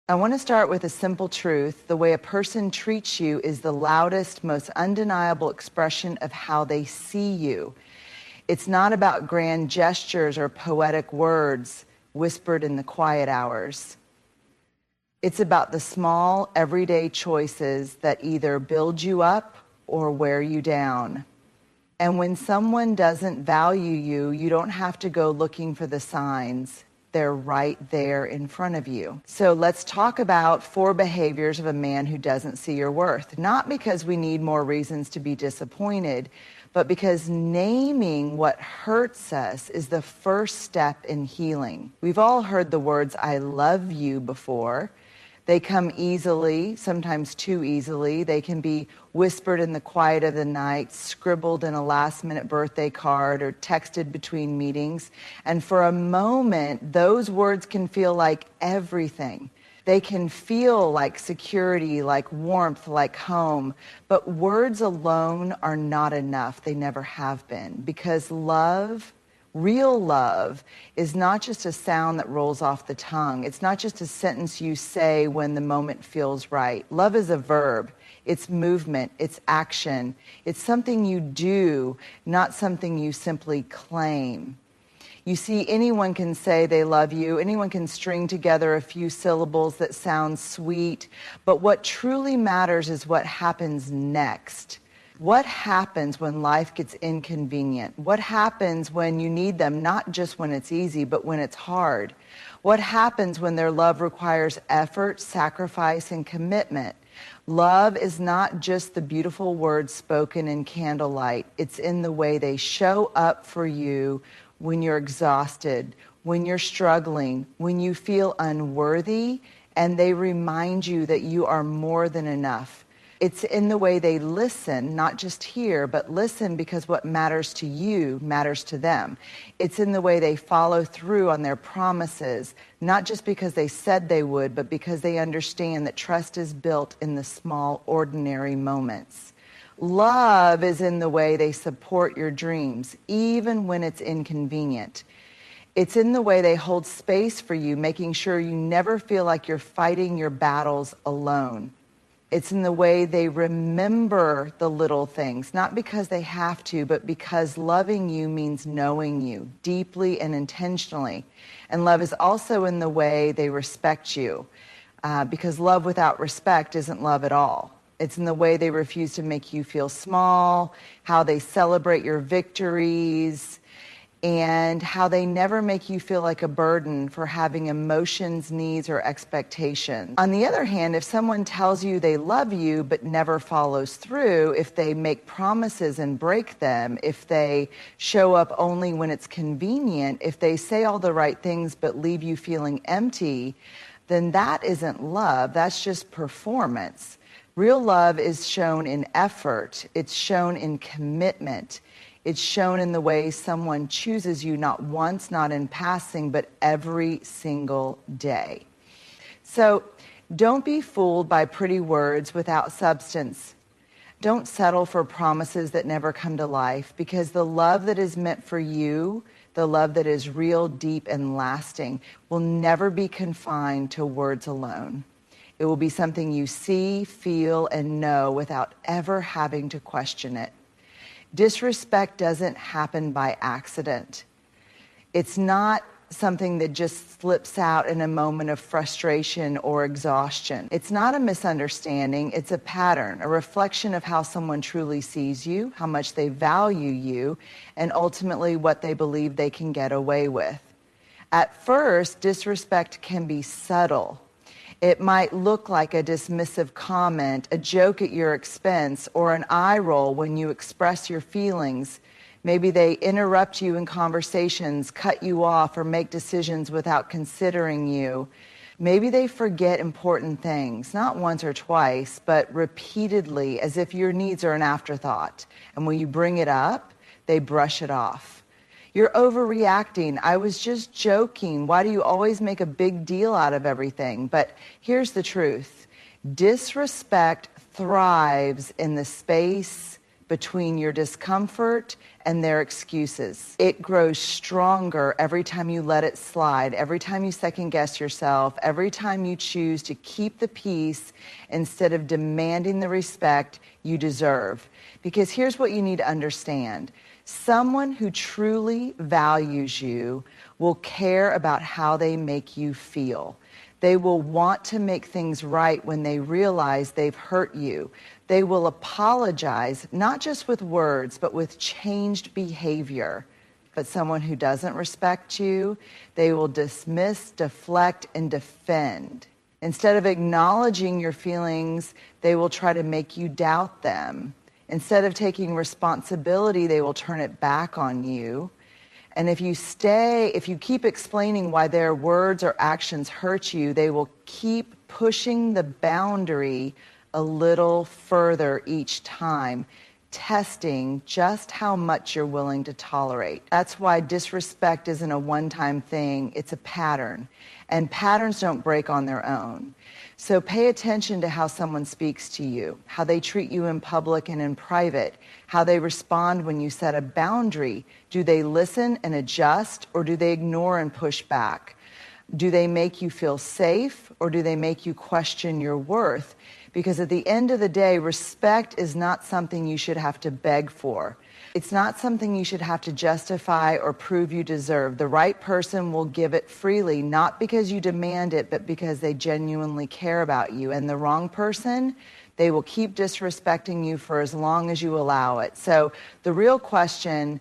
I want to start with a simple truth. The way a person treats you is the loudest, most undeniable expression of how they see you. It's not about grand gestures or poetic words whispered in the quiet hours. It's about the small, everyday choices that either build you up or wear you down. And when someone doesn't value you, you don't have to go looking for the signs. They're right there in front of you. So let's talk about 4 behaviors of a man who doesn't see your worth. Not because we need more reasons to be disappointed, but because naming what hurts us is the first step in healing. We've all heard the words, "I love you," before. They come easily, sometimes too easily. They can be whispered in the quiet of the night, scribbled in a last-minute birthday card, or texted between meetings. And for a moment, those words can feel like everything. They can feel like security, like warmth, like home. But words alone are not enough. They never have been. Because love, real love, is not just a sound that rolls off the tongue. It's not just a sentence you say when the moment feels right. Love is a verb. It's movement. It's action. It's something you do, not something you simply claim. You see, anyone can say they love you. Anyone can string together a few syllables that sound sweet. But what truly matters is what happens next. What happens when life gets inconvenient? What happens when you need them, not just when it's easy, but when it's hard? What happens when their love requires effort, sacrifice, and commitment? Love is not just the beautiful words spoken in candlelight. It's in the way they show up for you when you're exhausted, when you're struggling, when you feel unworthy, and they remind you that you are more than enough. It's in the way they listen, not just hear, but listen because what matters to you matters to them. It's in the way they follow through on their promises, not just because they said they would, but because they understand that trust is built in the small, ordinary moments. Love is in the way they support your dreams, even when it's inconvenient. It's in the way they hold space for you, making sure you never feel like you're fighting your battles alone. It's in the way they remember the little things, not because they have to, but because loving you means knowing you deeply and intentionally. And love is also in the way they respect you, because love without respect isn't love at all. It's in the way they refuse to make you feel small, how they celebrate your victories, and how they never make you feel like a burden for having emotions, needs, or expectations. On the other hand, if someone tells you they love you but never follows through, if they make promises and break them, if they show up only when it's convenient, if they say all the right things but leave you feeling empty, then that isn't love. That's just performance. Real love is shown in effort. It's shown in commitment. It's shown in the way someone chooses you, not once, not in passing, but every single day. So don't be fooled by pretty words without substance. Don't settle for promises that never come to life, because the love that is meant for you, the love that is real, deep, and lasting, will never be confined to words alone. It will be something you see, feel, and know without ever having to question it. Disrespect doesn't happen by accident. It's not something that just slips out in a moment of frustration or exhaustion. It's not a misunderstanding. It's a pattern, a reflection of how someone truly sees you, how much they value you, and ultimately what they believe they can get away with. At first, disrespect can be subtle. It might look like a dismissive comment, a joke at your expense, or an eye roll when you express your feelings. Maybe they interrupt you in conversations, cut you off, or make decisions without considering you. Maybe they forget important things, not once or twice, but repeatedly, as if your needs are an afterthought. And when you bring it up, they brush it off. You're overreacting. I was just joking. Why do you always make a big deal out of everything? But here's the truth. Disrespect thrives in the space between your discomfort and their excuses. It grows stronger every time you let it slide, every time you second guess yourself, every time you choose to keep the peace instead of demanding the respect you deserve. Because here's what you need to understand. Someone who truly values you will care about how they make you feel. They will want to make things right when they realize they've hurt you. They will apologize, not just with words, but with changed behavior. But someone who doesn't respect you, they will dismiss, deflect, and defend. Instead of acknowledging your feelings, they will try to make you doubt them. Instead of taking responsibility, they will turn it back on you. And if you keep explaining why their words or actions hurt you, they will keep pushing the boundary a little further each time, testing just how much you're willing to tolerate. That's why disrespect isn't a one-time thing, it's a pattern. And patterns don't break on their own. So pay attention to how someone speaks to you, how they treat you in public and in private, how they respond when you set a boundary. Do they listen and adjust, or do they ignore and push back? Do they make you feel safe, or do they make you question your worth? Because at the end of the day, respect is not something you should have to beg for. It's not something you should have to justify or prove you deserve. The right person will give it freely, not because you demand it, but because they genuinely care about you. And the wrong person, they will keep disrespecting you for as long as you allow it. So the real question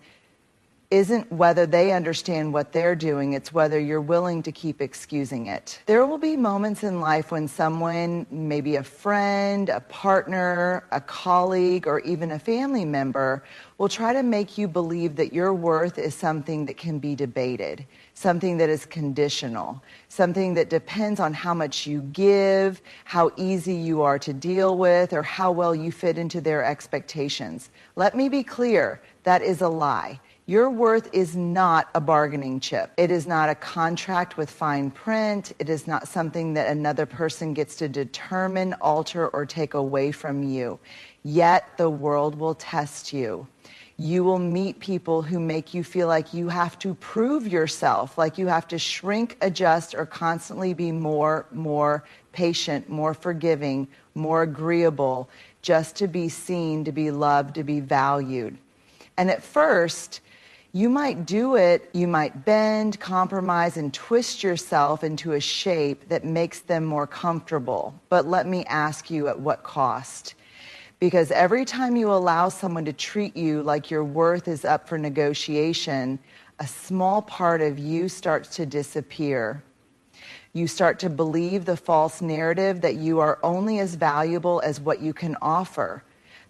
isn't whether they understand what they're doing, it's whether you're willing to keep excusing it. There will be moments in life when someone, maybe a friend, a partner, a colleague, or even a family member, will try to make you believe that your worth is something that can be debated, something that is conditional, something that depends on how much you give, how easy you are to deal with, or how well you fit into their expectations. Let me be clear, that is a lie. Your worth is not a bargaining chip. It is not a contract with fine print. It is not something that another person gets to determine, alter, or take away from you. Yet the world will test you. You will meet people who make you feel like you have to prove yourself, like you have to shrink, adjust, or constantly be more patient, more forgiving, more agreeable, just to be seen, to be loved, to be valued. And at first, you might do it, you might bend, compromise, and twist yourself into a shape that makes them more comfortable. But let me ask you, at what cost? Because every time you allow someone to treat you like your worth is up for negotiation, a small part of you starts to disappear. You start to believe the false narrative that you are only as valuable as what you can offer,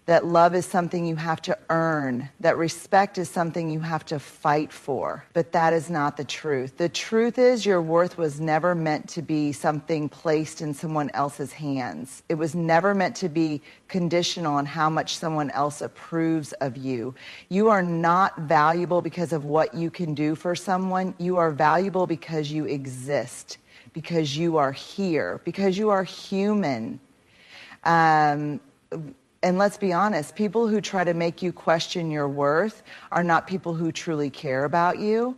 that love is something you have to earn, that respect is something you have to fight for. But that is not the truth. The truth is your worth was never meant to be something placed in someone else's hands. It was never meant to be conditional on how much someone else approves of you. You are not valuable because of what you can do for someone. You are valuable because you exist, because you are here, because you are human. And let's be honest, people who try to make you question your worth are not people who truly care about you.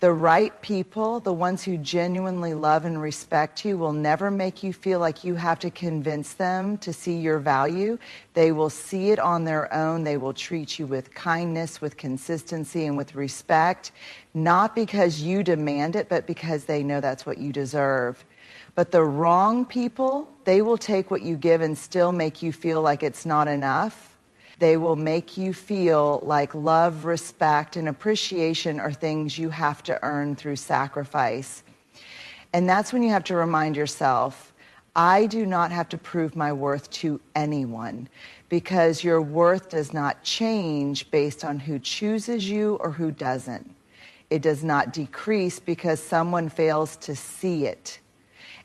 The right people, the ones who genuinely love and respect you, will never make you feel like you have to convince them to see your value. They will see it on their own. They will treat you with kindness, with consistency, and with respect, not because you demand it, but because they know that's what you deserve. But the wrong people, they will take what you give and still make you feel like it's not enough. They will make you feel like love, respect, and appreciation are things you have to earn through sacrifice. And that's when you have to remind yourself, I do not have to prove my worth to anyone, because your worth does not change based on who chooses you or who doesn't. It does not decrease because someone fails to see it.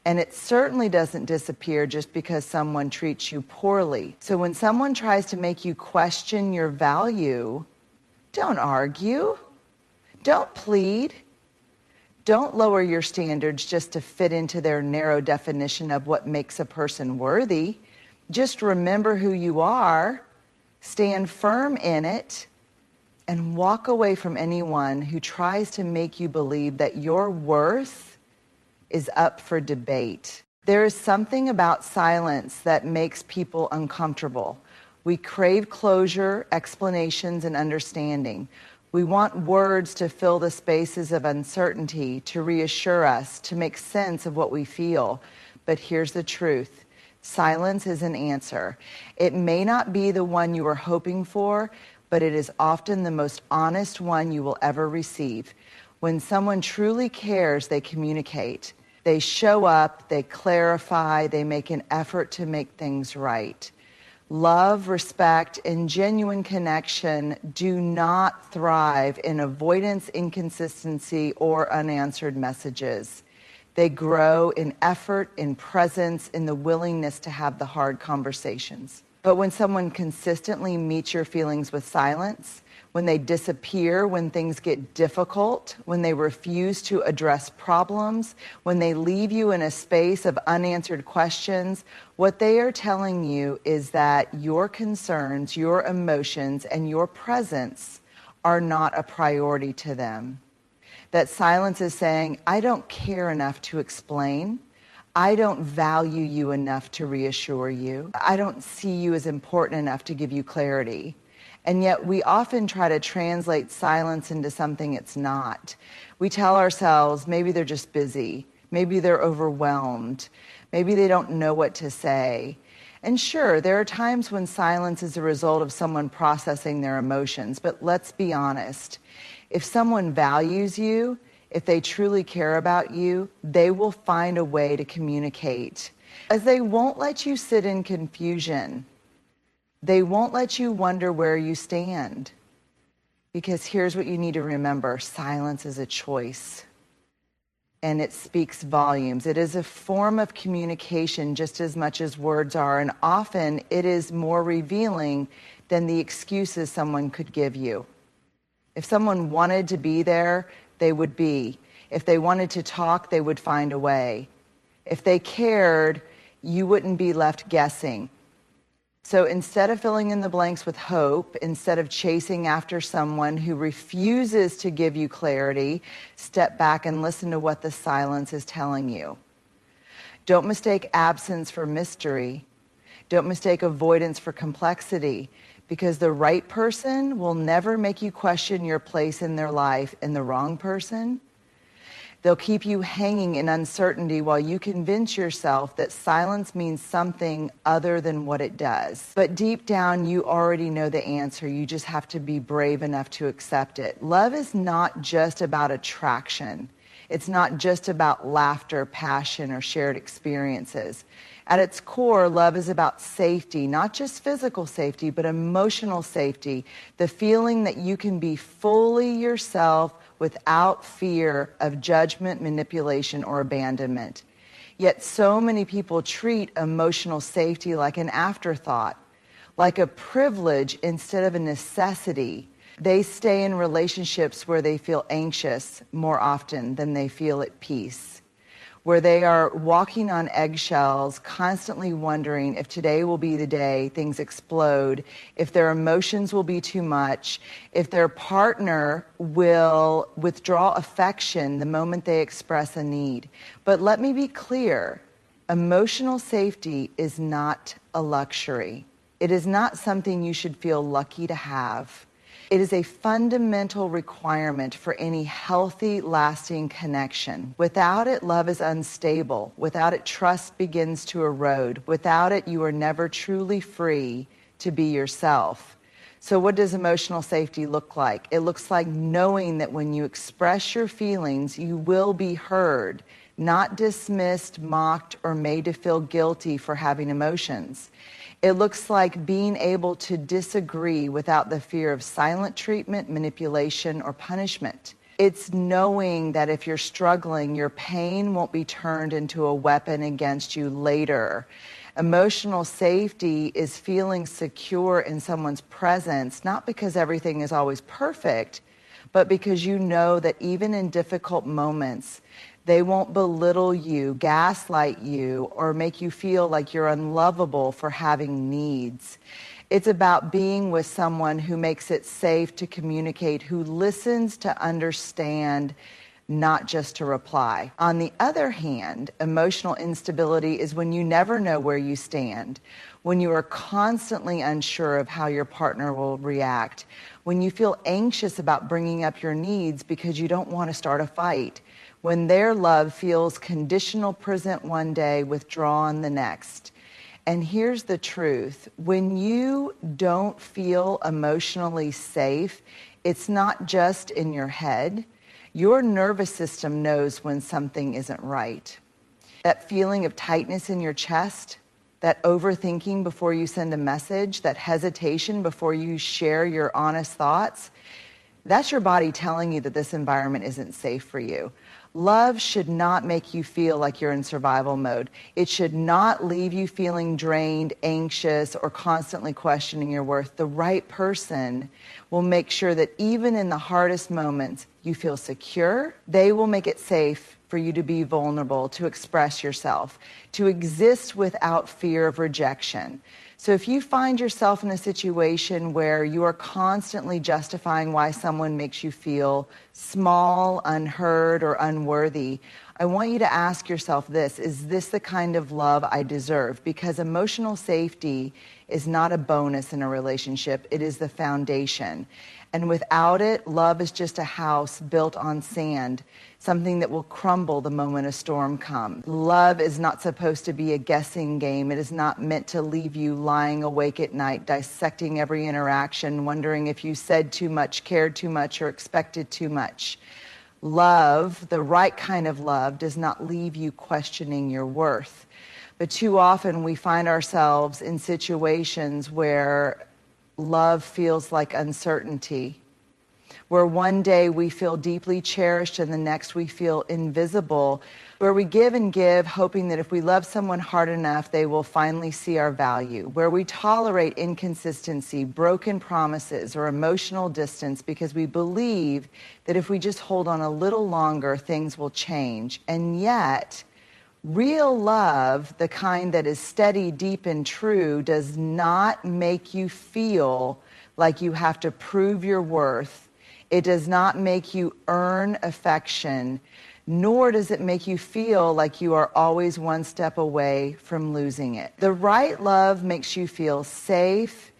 And it certainly doesn't disappear just because someone treats you poorly. So when someone tries to make you question your value, don't argue. Don't plead. Don't lower your standards just to fit into their narrow definition of what makes a person worthy. Just remember who you are. Stand firm in it and walk away from anyone who tries to make you believe that your worth is up for debate. There is something about silence that makes people uncomfortable. We crave closure, explanations, and understanding. We want words to fill the spaces of uncertainty, to reassure us, to make sense of what we feel. But here's the truth. Silence is an answer. It may not be the one you were hoping for, but it is often the most honest one you will ever receive. When someone truly cares, they communicate. They show up, they clarify, they make an effort to make things right. Love, respect, and genuine connection do not thrive in avoidance, inconsistency, or unanswered messages. They grow in effort, in presence, in the willingness to have the hard conversations. But when someone consistently meets your feelings with silence, when they disappear, when things get difficult, when they refuse to address problems, when they leave you in a space of unanswered questions, what they are telling you is that your concerns, your emotions, and your presence are not a priority to them. That silence is saying, I don't care enough to explain. I don't value you enough to reassure you. I don't see you as important enough to give you clarity. And yet we often try to translate silence into something it's not. We tell ourselves maybe they're just busy. Maybe they're overwhelmed. Maybe they don't know what to say. And sure, there are times when silence is a result of someone processing their emotions. But let's be honest. If someone values you, if they truly care about you, they will find a way to communicate. As they won't let you sit in confusion. They won't let you wonder where you stand. Because here's what you need to remember. Silence is a choice. And it speaks volumes. It is a form of communication just as much as words are. And often it is more revealing than the excuses someone could give you. If someone wanted to be there, they would be. If they wanted to talk, they would find a way. If they cared, you wouldn't be left guessing. So instead of filling in the blanks with hope, instead of chasing after someone who refuses to give you clarity, step back and listen to what the silence is telling you. Don't mistake absence for mystery. Don't mistake avoidance for complexity, because the right person will never make you question your place in their life, and the wrong person, they'll keep you hanging in uncertainty while you convince yourself that silence means something other than what it does. But deep down, you already know the answer. You just have to be brave enough to accept it. Love is not just about attraction. It's not just about laughter, passion, or shared experiences. At its core, love is about safety, not just physical safety, but emotional safety. The feeling that you can be fully yourself without fear of judgment, manipulation, or abandonment. Yet so many people treat emotional safety like an afterthought, like a privilege instead of a necessity. They stay in relationships where they feel anxious more often than they feel at peace, where they are walking on eggshells, constantly wondering if today will be the day things explode, if their emotions will be too much, if their partner will withdraw affection the moment they express a need. But let me be clear, emotional safety is not a luxury. It is not something you should feel lucky to have. It is a fundamental requirement for any healthy, lasting connection. Without it, love is unstable. Without it, trust begins to erode. Without it, you are never truly free to be yourself. So what does emotional safety look like? It looks like knowing that when you express your feelings, you will be heard, not dismissed, mocked, or made to feel guilty for having emotions. It looks like being able to disagree without the fear of silent treatment, manipulation, or punishment. It's knowing that if you're struggling, your pain won't be turned into a weapon against you later. Emotional safety is feeling secure in someone's presence, not because everything is always perfect, but because you know that even in difficult moments, they won't belittle you, gaslight you, or make you feel like you're unlovable for having needs. It's about being with someone who makes it safe to communicate, who listens to understand, not just to reply. On the other hand, emotional instability is when you never know where you stand, when you are constantly unsure of how your partner will react, when you feel anxious about bringing up your needs because you don't want to start a fight, when their love feels conditional present one day, withdrawn the next. And here's the truth. When you don't feel emotionally safe, it's not just in your head. Your nervous system knows when something isn't right. That feeling of tightness in your chest, that overthinking before you send a message, that hesitation before you share your honest thoughts, that's your body telling you that this environment isn't safe for you. Love should not make you feel like you're in survival mode. It should not leave you feeling drained, anxious, or constantly questioning your worth. The right person will make sure that even in the hardest moments, you feel secure. They will make it safe for you to be vulnerable, to express yourself, to exist without fear of rejection. So if you find yourself in a situation where you are constantly justifying why someone makes you feel small, unheard, or unworthy, I want you to ask yourself this: is this the kind of love I deserve? Because emotional safety is not a bonus in a relationship, it is the foundation. And without it, love is just a house built on sand, something that will crumble the moment a storm comes. Love is not supposed to be a guessing game. It is not meant to leave you lying awake at night, dissecting every interaction, wondering if you said too much, cared too much, or expected too much. Love, the right kind of love, does not leave you questioning your worth. But too often we find ourselves in situations where love feels like uncertainty, where one day we feel deeply cherished and the next we feel invisible, where we give and give, hoping that if we love someone hard enough, they will finally see our value, where we tolerate inconsistency, broken promises, or emotional distance because we believe that if we just hold on a little longer, things will change. And yet, real love, the kind that is steady, deep, and true, does not make you feel like you have to prove your worth. It does not make you earn affection, nor does it make you feel like you are always one step away from losing it. The right love makes you feel safe.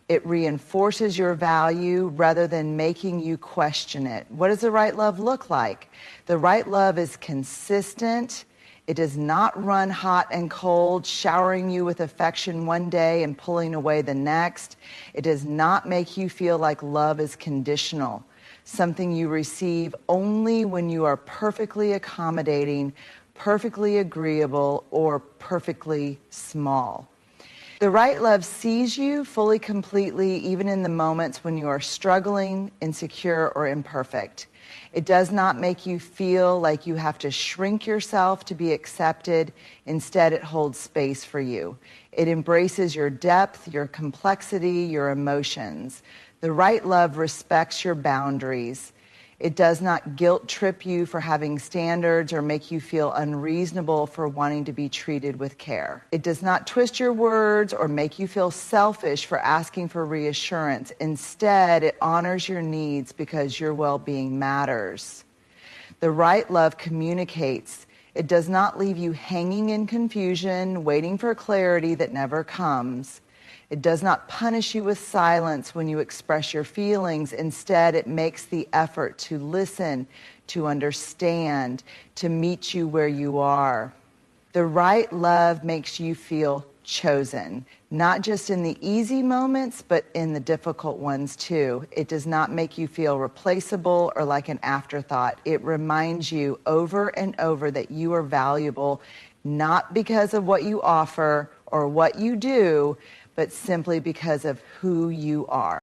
It reinforces your value rather than making you question it. What does the right love look like? The right love is consistent. It does not run hot and cold, showering you with affection one day and pulling away the next. It does not make you feel like love is conditional, something you receive only when you are perfectly accommodating, perfectly agreeable, or perfectly small. The right love sees you fully, completely, even in the moments when you are struggling, insecure, or imperfect. It does not make you feel like you have to shrink yourself to be accepted. Instead, it holds space for you. It embraces your depth, your complexity, your emotions. The right love respects your boundaries. It does not guilt trip you for having standards or make you feel unreasonable for wanting to be treated with care. It does not twist your words or make you feel selfish for asking for reassurance. Instead, it honors your needs because your well-being matters. The right love communicates. It does not leave you hanging in confusion, waiting for clarity that never comes. It does not punish you with silence when you express your feelings. Instead, it makes the effort to listen, to understand, to meet you where you are. The right love makes you feel chosen, not just in the easy moments, but in the difficult ones too. It does not make you feel replaceable or like an afterthought. It reminds you over and over that you are valuable, not because of what you offer or what you do, but simply because of who you are.